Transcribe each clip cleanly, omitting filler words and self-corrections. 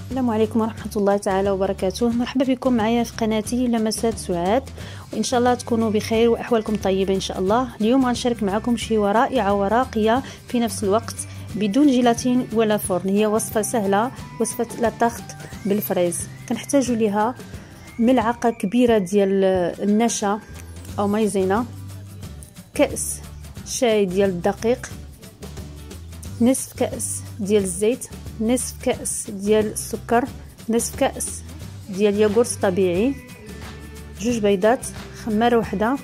السلام عليكم ورحمة الله تعالى وبركاته. مرحبا بكم معايا في قناتي لمسات سعاد، وإن شاء الله تكونوا بخير وأحوالكم طيبة إن شاء الله. اليوم غنشارك معكم شي رائعة وراقية في نفس الوقت بدون جيلاتين ولا فرن. هي وصفة سهلة، وصفة لا تارت بالفريز. كنحتاجوا ليها ملعقة كبيرة ديال النشا أو مايزينا، كأس شاي ديال الدقيق، نصف كأس ديال الزيت، نصف كأس ديال السكر، نصف كأس ديال ياغورت طبيعي، جوج بيضات، خمارة وحده،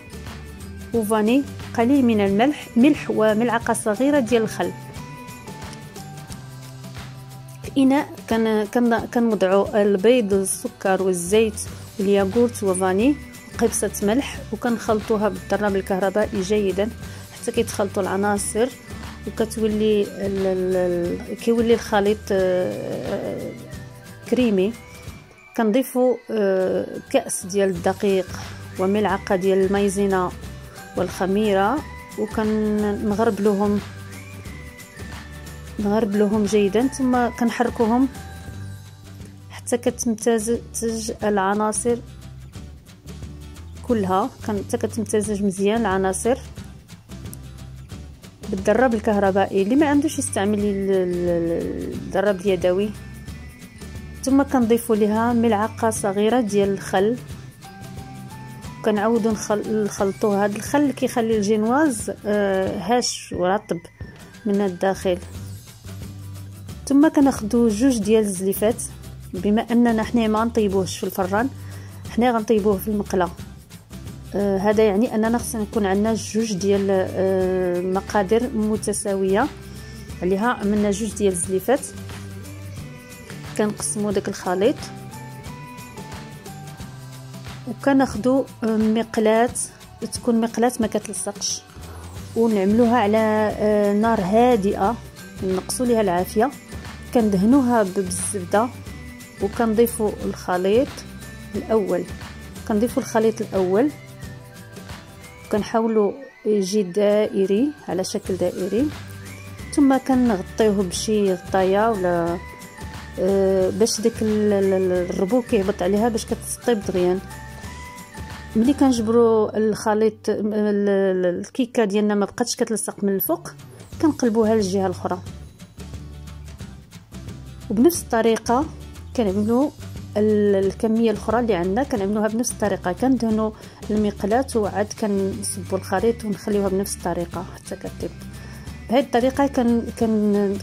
وفاني، قليل من الملح وملعقة صغيرة ديال الخل. في إناء كنوضعوا البيض والسكر والزيت والياغورت وفاني وقبصة ملح، وكنخلطوها بالضرب الكهربائي جيدا حتى كيتخلطوا العناصر وكتولي كيولي الخليط كريمي. كنضيفوا كأس ديال الدقيق وملعقة ديال المايزينا والخميرة، وكنغربلوهم جيدا، ثم كنحركوهم حتى كتمتزج العناصر كلها، حتى كتمتزج مزيان العناصر بالدراب الكهربائي. اللي ما عندوش يستعمل الدراب اليدوي. ثم كنضيفوا لها ملعقه صغيره ديال الخل، كنعاودوا نخلطوا. هذا الخل كيخلي الجينواز هاش ورطب من الداخل. ثم كناخذوا جوج ديال الزليفات، بما اننا حنا ما نطيبوهش في الفران، حنا غنطيبوه في المقله. هذا يعني اننا خصنا يكون عندنا جوج ديال مقادير متساويه. عليها عملنا جوج ديال الزليفات، كنقسموا داك الخليط وكناخذوا مقلاة، تكون مقلاة ما كتلصقش، ونعملوها على نار هادئه، نقصوا ليها العافيه، كندهنوها بالزبده، وكنضيفوا الخليط الاول، كنحاولوا يجي دائري على شكل دائري. ثم كنغطيوه بشي غطايه ولا باش داك الربو كيهبط عليها باش كتطيب دغيا. ملي كنجبروا الخليط الكيكه ديالنا ما بقاتش كتلصق من الفوق، كنقلبوها للجهه الاخرى. وبنفس الطريقه كنعملوا الكميه الاخرى اللي عندنا، كنعملوها بنفس الطريقه، كندهنوا المقلاة وعاد كنصبوا الخليط ونخليوها بنفس الطريقه حتى كطيب. بهذه الطريقه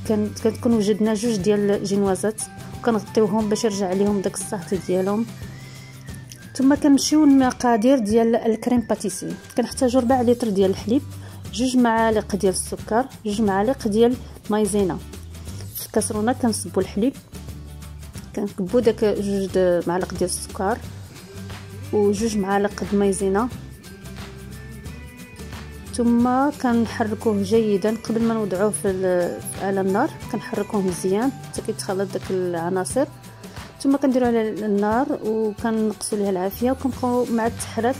كنكون وجدنا جوج ديال الجينوازات، وكنغطيوهم باش يرجع عليهم داك الصهد ديالهم. ثم كنمشيو للمقادير ديال الكريم باتيسي. كنحتاجوا 4 لتر ديال الحليب، 2 معالق ديال السكر، 2 معالق ديال مايزينا. في الكاسرونه كنصبوا الحليب، كنكبوا داك 2 معالق ديال السكر و2 معالق د مايزينا، ثم كنحركوه جيدا قبل ما نوضعوه على النار. كنحركوه مزيان حتى كيتخلط داك العناصر، ثم كنديروا على النار وكنقصوا ليها العافيه، وكنبقاو مع التحرك،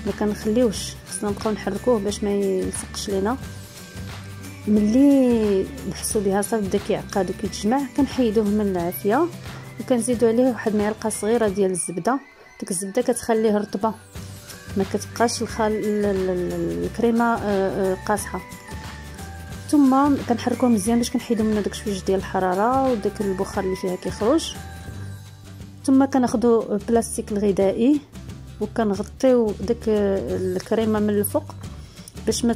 ما كنخليوش، خصنا نبقاو نحركوه باش ما يلصقش لينا. ملي نحسوا بها صافي بدا كيعقد وكيتجمع، كنحيدوه من العافيه، وكنزيدوا عليه واحد معلقه صغيره ديال الزبده. ديك الزبده كتخليه رطبه، ما كتبقاش الكريمه قاصحه. ثم كنحركوه مزيان باش كنحيدوا منه داك شويه ديال الحراره وداك البخار اللي فيها كيخرج. ثم كناخذوا بلاستيك الغذائي وكنغطيو داك الكريمه من الفوق باش ما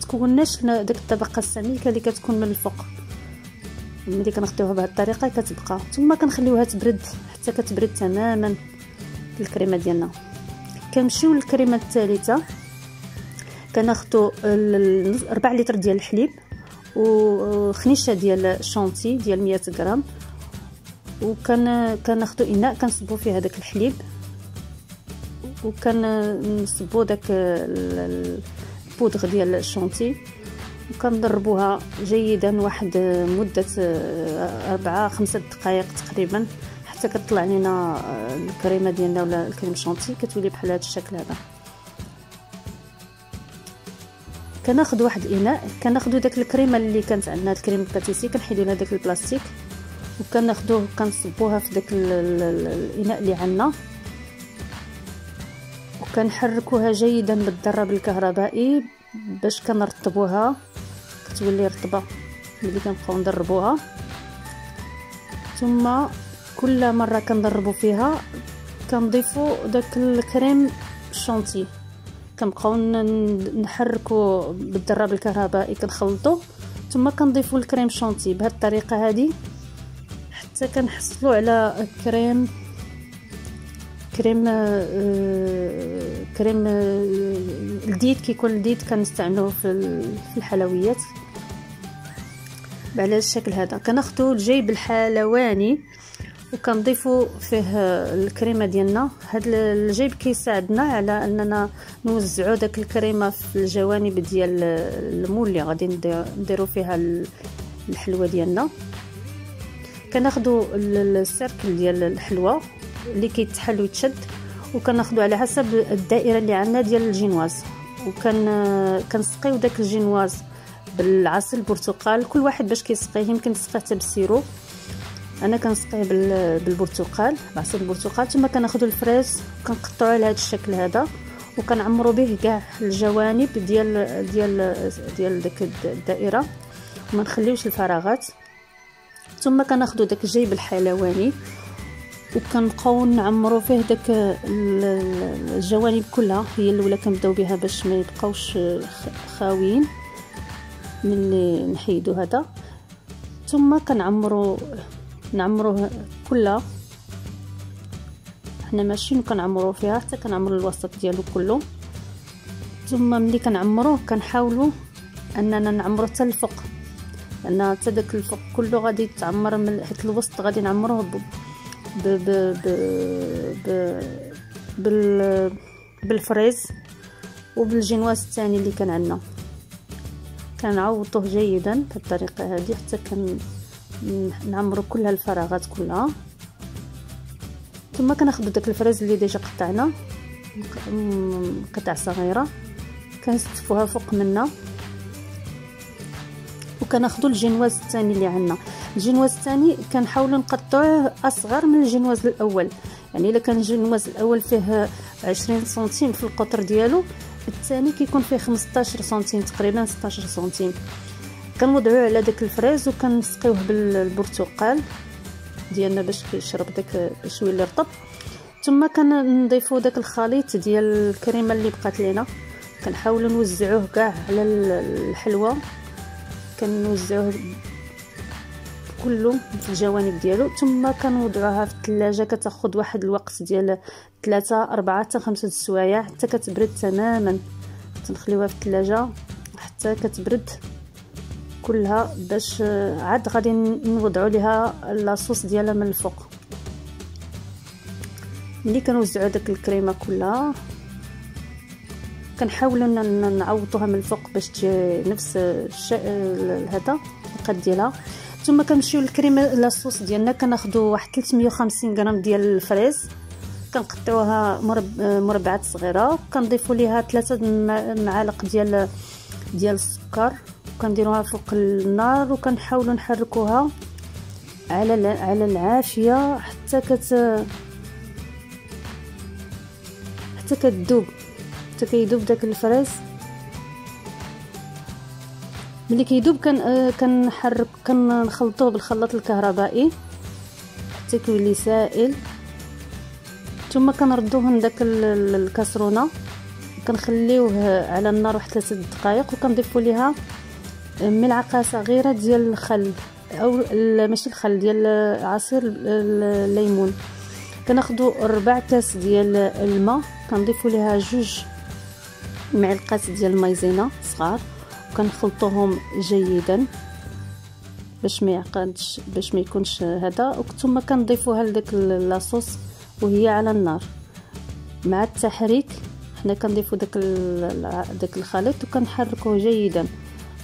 تكونش داك الطبقه السميكه اللي كتكون من الفوق. ملي كنغطيوها بهذه الطريقه كتبقى. ثم كنخليوها تبرد حتى كتبرد تماما الكريمه ديالنا. كنمشيو للكريمه الثالثه. كناخذوا 4 لتر ديال الحليب وخنيشه ديال الشونتي ديال 100 غرام، كناخذوا اناء كنصبوا فيه هذاك الحليب، وكنصبوا داك البودغ ديال الشونتي، وكنضربوها جيدا واحد مده 4-5 دقائق تقريبا حتى كتطلع لنا الكريمه ديالنا ولا الكريم شونتي، كتولي بحال هذا الشكل هذا. كناخذ واحد الاناء، كناخذ داك الكريمه اللي كانت عندنا، الكريم باتيسي، كنحيدو لها داك البلاستيك وكناخذوه كنصبوها في داك الاناء اللي عندنا، وكنحركوها جيدا بالضرب الكهربائي باش كنرطبوها، كتولي رطبه ملي كنبقاو نضربوها. ثم كل مره كنضربوا فيها كنضيفوا داك الكريم شونتي، كنبقاو نحركوا بالضرب الكهربائي كنخلطوا، ثم كنضيفوا الكريم شونتي بهذه الطريقه هذه حتى كنحصلوا على كريم لذيذ. كيكون لذيذ كنستعملوه في الحلويات على الشكل هذا. كناخذوا الجيب الحلواني وكنضيفوا فيه الكريمه ديالنا. هذا الجيب كيساعدنا على اننا نوزعوا داك الكريمه في الجوانب ديال المول اللي غادي نديروا فيها الحلوه ديالنا. كناخذوا السيركل ديال الحلوه اللي كيتحل ويتشد، وكناخذوا على حسب الدائره اللي عندنا ديال الجينواز، كنسقيو داك الجينواز بالعصير البرتقال. كل واحد باش كيسقيه، يمكن تسقيه حتى بالسيرو، انا كنسقيه بالبرتقال، بعصير البرتقال. ثم كناخذوا الفريز وكنقطعوه على هذا الشكل هذا، وكنعمروا به كاع الجوانب ديال داك الدائره وما نخليوش الفراغات. ثم كناخذوا داك الجيب الحلواني وكنبقاو نعمروا فيه داك الجوانب كلها، هي الاولى كنبداو بها باش ما يبقاوش خاويين ملي نحيدوا هذا. ثم كنعمروه كلها، حنا ماشيين كنعمروه فيها حتى كنعمروا الوسط ديالو كله. ثم ملي كنعمروه كنحاولوا اننا نعمروه حتى الفوق، لان حتى داك الفوق كله غادي يتعمر من حيت الوسط غادي نعمروه بالفريز وبالجينواز الثاني اللي كان عندنا. كنعوضوه جيدا بالطريقه هذه حتى نعمروا كل الفراغات كلها. ثم كناخذوا داك الفريز اللي ديجا قطعنا قطع صغيره كنستفوها فوق منا، وكناخذوا الجينواز الثاني اللي عندنا. الجينواز الثاني كنحاولوا نقطعوه اصغر من الجينواز الاول، يعني الا كان الجينواز الاول فيه 20 سنتيم في القطر ديالو، الثاني كيكون فيه 15 سنتيم تقريبا 16 سنتيم. كنوضعوه على داك الفريز وكنسقيوه بالبرتقال ديالنا باش كيشرب داك شويه اللي رطب. ثم كنضيفوا داك الخليط ديال الكريمه اللي بقات لينا، كنحاولوا نوزعوه كاع على الحلوه، كنوزعوه كله في الجوانب ديالو. ثم كنوضعوها في الثلاجه، كتاخذ واحد الوقت ديال 3 4 حتى 5 سوايع حتى كتبرد تماما. تنخليوها في الثلاجه حتى كتبرد كلها باش عاد غادي نوضعوا ليها لاصوص ديالها من الفوق. ملي كنوزعوا داك الكريمه كلها كنحاولوا نعوضوها من الفوق باش تجي نفس هذا القد ديالها. ثم كنمشيو للكريمه لاصوص ديالنا، كناخذوا واحد 350 غرام ديال الفريز كنقطعوها مربعات صغيره، كنضيفوا ليها 3 معالق ديال السكر وكنديروها فوق النار، وكنحاولوا نحركوها على العافيه حتى كتذوب، حتى كيذوب داك الفريز. ملي كيذوب كنخلطوه بالخلاط الكهربائي حتى كيولي سائل. ثم كنردوه لداك الكاسرونه، كنخليوه على النار واحد 3 دقائق، وكنضيفوا ليها ملعقه صغيره ديال الخل، او ماشي الخل، ديال عصير الليمون. كناخذوا 4 كاس ديال الماء، كنضيفوا ليها 2 معلقات ديال المايزينا صغار، وكنخلطوهم جيدا باش ما يعقدش، باش ما يكونش هذا. ثم كنضيفوها لداك لاصوص وهي على النار. مع التحريك حنا كنضيفوا داك الخليط وكنحركوه جيدا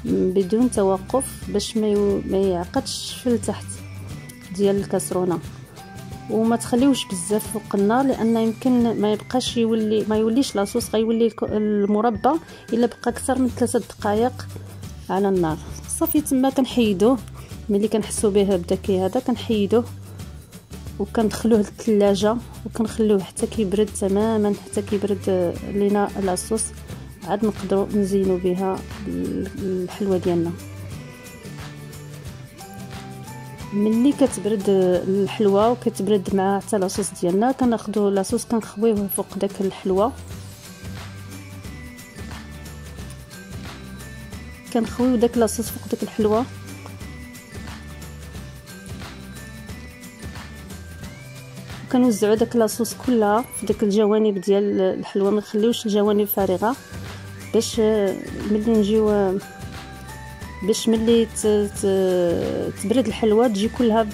بدون توقف باش ما يعقدش في التحت ديال الكاسرونه. وما تخليوش بزاف فوق النار، لان يمكن ما يوليش لاصوص، غيولي المربى الا بقى اكثر من 3 دقائق على النار. صافي تما كنحيدوه ملي كنحسوا به بدا هذا كنحيدوه وكندخلوه للثلاجه وكنخلوه حتى كيبرد تماما، حتى كيبرد لينا لاصوص، عاد نقدروا نزينوا بها الحلوه ديالنا. ملي كتبرد الحلوه وكتبرد مع حتى لاصوص ديالنا كناخذوا لاصوص كنخويوه فوق داك الحلوه، كنخويو داك لاصوص فوق داك الحلوه وكنوزعوا داك لاصوص كلها في داك الجوانب ديال الحلوه، ما نخليوش الجوانب فارغه باش ملي نجيو ملي تبرد الحلوه تجي كلها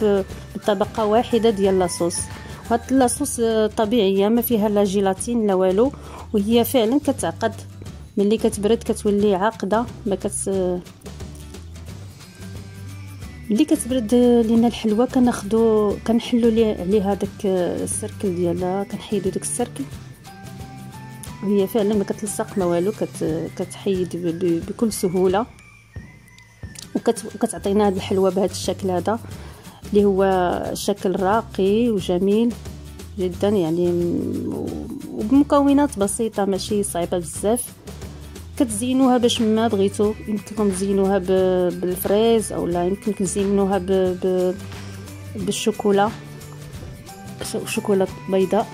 بطبقه واحده ديال لاصوص. وهاد اللاصوص طبيعيه ما فيها لا جيلاتين لا والو، وهي فعلا كتعقد ملي كتبرد كتولي عاقده. ما ملي كتبرد لينا الحلوه كنحلوا عليها داك السركل ديالها، كنحيدوا داك السركل وهي فعلا ما كتلصق ما والو، كتحيد بكل سهوله وكتعطينا هاد الحلوه بهذا الشكل هذا اللي هو شكل راقي وجميل جدا يعني، وبمكونات بسيطه ماشي صعيبه بزاف. كتزينوها باش ما بغيتو، يمكنكم تزينوها بالفريز او لا يمكن تزينوها بالشوكولا، شوكولا بيضاء،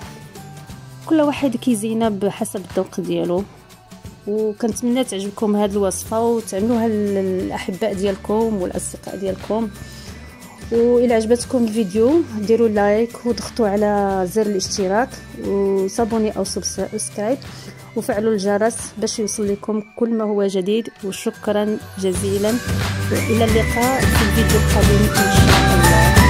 كل واحد كيزينها بحسب الذوق ديالو. وكنتمنى تعجبكم هذه الوصفه وتعملوها للاحباء ديالكم والاصدقاء ديالكم. والى عجبتكم الفيديو ديروا لايك وضغطوا على زر الاشتراك وصابوني او سبسكرايب وفعلوا الجرس باش يوصل لكم كل ما هو جديد. وشكرا جزيلا، والى اللقاء في الفيديو القادم ان شاء الله.